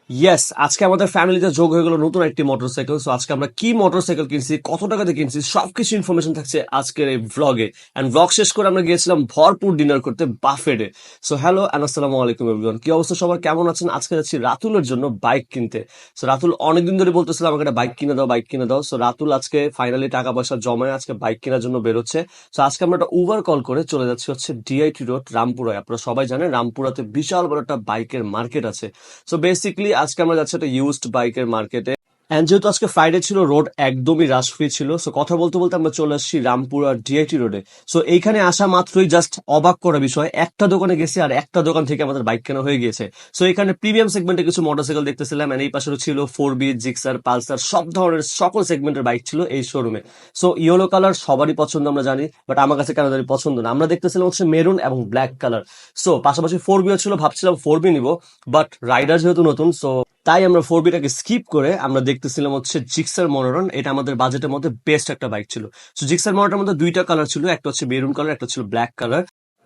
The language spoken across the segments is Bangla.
ইয়েস, আজকে আমাদের ফ্যামিলিতে যোগ হয়ে গেল নতুন একটি মোটরসাইকেল। সো আজকে আমরা কি মোটরসাইকেল কিনছি, কত টাকাতে কিনছি, সবকিছু ইনফরমেশন থাকছে আজকের এই ভ্লগে। এন্ড ভ্লগ শেষ করে আমরা গিয়েছিলাম ভরপুর ডিনার করতে বাফেটে। সো হ্যালো এন্ড আসসালামু আলাইকুম এভরিওয়ান, কি অবস্থা সবার, কেমন আছেন? আজকে যাচ্ছি রাতুলের জন্য বাইক কিনতে। সো রাতুল অনেকদিন ধরে বলতেছিল আমাকে একটা বাইক কিনে দাও, বাইক কিনে দাও। সো রাতুল আজকে ফাইনালি টাকা পয়সা জমায় আজকে বাইক কেনার জন্য বেরোচ্ছে। সো আজকে আমরা একটা উবার কল করে চলে যাচ্ছি হচ্ছে ডিআইটি রোড রামপুরায়। আপনারা সবাই জানেন রামপুরাতে বিশাল বড় একটা বাইকের মার্কেট আছে। সো বেসিক্যালি আজকে আমরা যাচ্ছি একটা ইউজড বাইকের মার্কেটে। এন্ড যেহেতু আজকে ফ্রাইডে ছিল, রোড একদমই রাশ ফ্রি ছিল। সো কথা বলতে বলতে আমরা চলে আসছি রামপুরা ডিআইটি রোডে। সো এইখানে আসা মাত্রই জাস্ট অবাক করা বিষয়, একটা দোকানে গেছি আর একটা দোকান থেকে আমাদের বাইক কেনা হয়ে গিয়েছে। সো এখানে প্রিমিয়াম সেগমেন্টে কিছু মোটরসাইকেল দেখতেছিলাম, এন্ড এই পাশে ছিল 4B, জিক্সার, পালসার, সব ধরনের সকল সেগমেন্টের বাইক ছিল এই শোরুমে। সো ইয়েলো কালার সবারই পছন্দ আমরা জানি, বাট আমার কাছে কেন জানি পছন্দ না। আমরা দেখতেছিলাম হচ্ছে মেরুন এবং ব্ল্যাক কালার। সো পাশাপাশি 4Bও ছিল, ভাবছিলাম 4B নিব, বাট রাইডার যেহেতু নতুন, সো তাই আমরা 4Bটাকে স্কিপ করে আমরা দেখতেছিলাম হচ্ছে জিক্সার মনোরন। এটা আমাদের বাজেটের মধ্যে বেস্ট একটা বাইক ছিল। সো জিক্সার মনোরনের মধ্যে দুইটা কালার ছিল, একটা হচ্ছে মেরুন কালার, একটা ছিল ব্ল্যাক কালার।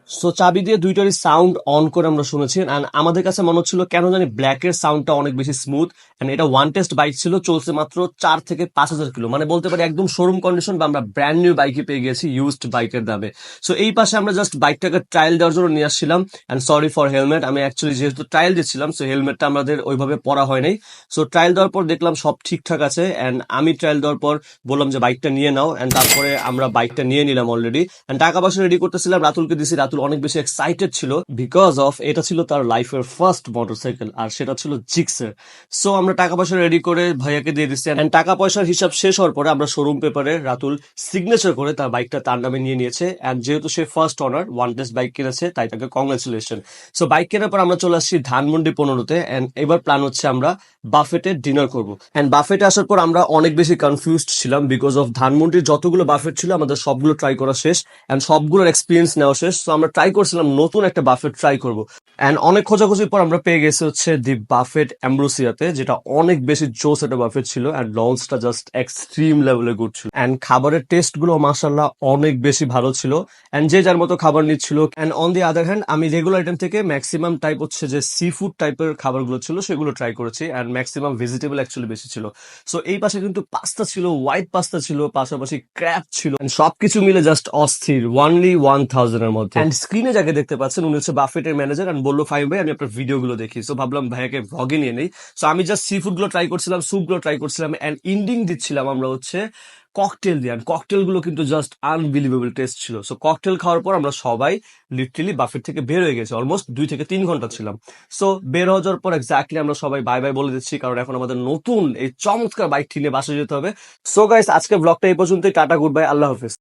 সো চাবি দিয়ে দুইটারই সাউন্ড অন করে আমরা শুনেছি, অ্যান্ড আমাদের কাছে মনে হচ্ছিল কেন জানি ব্ল্যাকের সাউন্ডটা অনেক বেশি স্মুথ। অ্যান্ড এটা ওয়ান টেস্ট বাইক ছিল, চলছে মাত্র 4 থেকে 5 হাজার কিলো, মানে বলতে পারি একদম শোরুম কন্ডিশন বা আমরা ব্র্যান্ড নিউ বাইকে পেয়ে গেছি ইউজড বাইকের দামে। সো এই পাশে আমরা জাস্ট বাইকটাকে ট্রায়াল দেওয়ার জন্য নিয়ে আসছিলাম। অ্যান্ড সরি ফর হেলমেট, আমি অ্যাকচুয়ালি যেহেতু ট্রায়াল দিচ্ছিলাম, সো হেলমেটটা আমাদের ওইভাবে পরা হয় নাই। সো ট্রায়াল দেওয়ার পর দেখলাম সব ঠিকঠাক আছে, অ্যান্ড আমি ট্রায়াল দেওয়ার পর বললাম যে বাইকটা নিয়ে নাও, অ্যান্ড তারপরে আমরা বাইকটা নিয়ে নিলাম অলরেডি। অ্যান্ড টাকা পয়সা রেডি করতেছিলাম, রাতুলকে দিছি। রাতুল অনেক বেশি এক্সাইটেড ছিল বিকজ অফ এটা ছিল তার লাইফের ফার্স্ট মোটরসাইকেল, আর সেটা ছিল জিক্সের। সো আমরা টাকা পয়সা রেডি করে ভাইয়াকে দিয়ে দিচ্ছি, অ্যান্ড টাকা পয়সার হিসাব শেষ হওয়ার পরে আমরা শোরুম পেপারে রাতুল সিগনেচার করে তার বাইকটা তার নামে নিয়ে নিয়েছে। অ্যান্ড যেহেতু সে ফার্স্ট অনার ওয়ান টেস্ট বাইক কিনেছে, তাই তাকে কংগ্রেচুলেশন। সো বাইক কেনার পর আমরা চলে আসছি ধানমন্ডি 15-তে, অ্যান্ড এবার প্ল্যান হচ্ছে আমরা বাফেটে ডিনার করবো। অ্যান্ড বাফেটে আসার পর আমরা অনেক বেশি কনফিউজড ছিলাম বিকজ অফ ধানমন্ডির যতগুলো বাফেট ছিল আমাদের সবগুলো ট্রাই করা শেষ, অ্যান্ড সবগুলোর এক্সপিরিয়েন্স নেওয়া শেষ। তো আমরা ট্রাই করছিলাম নতুন একটা বাফেট ট্রাই করবো। অ্যান্ড অনেক খোঁজাখুঁজির পর আমরা পেয়ে গেছি হচ্ছে দি বাফেট অ্যাম্ব্রোসিয়াতে, যেটা অনেক বেশি জোস একটা বাফেট ছিল, অ্যান্ড লঞ্চটা জাস্ট এক্সট্রিম লেভেলে গুড ছিল। অ্যান্ড খাবারের টেস্ট গুলো মাসাল্লাহ অনেক বেশি ভালো ছিল, অ্যান্ড যে যার মতো খাবার নিচ্ছিল। And on the other hand আমি রেগুলার আইটেম থেকে ম্যাক্সিমাম টাইপ হচ্ছে যে সি ফুড টাইপের খাবারগুলো ছিল সেগুলো ট্রাই করেছি, অ্যান্ড ম্যাক্সিমাম ভেজিটেবল অ্যাকচুয়ালি বেশি ছিল। সো এই পাশে কিন্তু পাস্তা ছিল, হোয়াইট পাস্তা ছিল, পাশাপাশি ক্র্যাব ছিল, and সবকিছু মিলে জাস্ট অস্থির, ওয়ানলি 1000 এর মধ্যে। অ্যান্ড স্ক্রিনে যাকে দেখতে পাচ্ছেন উনি হচ্ছে বাফেটের ম্যানেজার, অ্যান্ড বললো ফাইম ভাই আমি আপনার ভিডিওগুলো দেখি। সো ভাবলাম ভাইয়াকে ভ্লগে নিয়ে নেই। সো আমি জাস্ট সি ফুড গুলো ট্রাই করছিলাম, স্যুপ গুলো ট্রাই করছিলাম, অ্যান্ড ইন্ডিং দিচ্ছিলাম আমরা হচ্ছে ককটেল দিয়ে। ককটেল গুলো কিন্তু জাস্ট আনবিলিভেবল টেস্ট ছিল। সো ককটেল খাওয়ার পর আমরা সবাই লিটারালি বাফেট থেকে বের হয়ে গেছি, অলমোস্ট 2 থেকে 3 ঘন্টা ছিলাম। সো বের হয়ে যাওয়ার পর এক্স্যাক্টলি আমরা সবাই বাই বাই বলে দিচ্ছি, কারণ এখন আমাদের নতুন এই চমৎকার বাইকটি নিয়ে বাসা যেতে হবে। সো গাইস, আজকে ব্লগটা এই পর্যন্তই। টাটা, গুড বাই, আল্লাহ হাফেজ।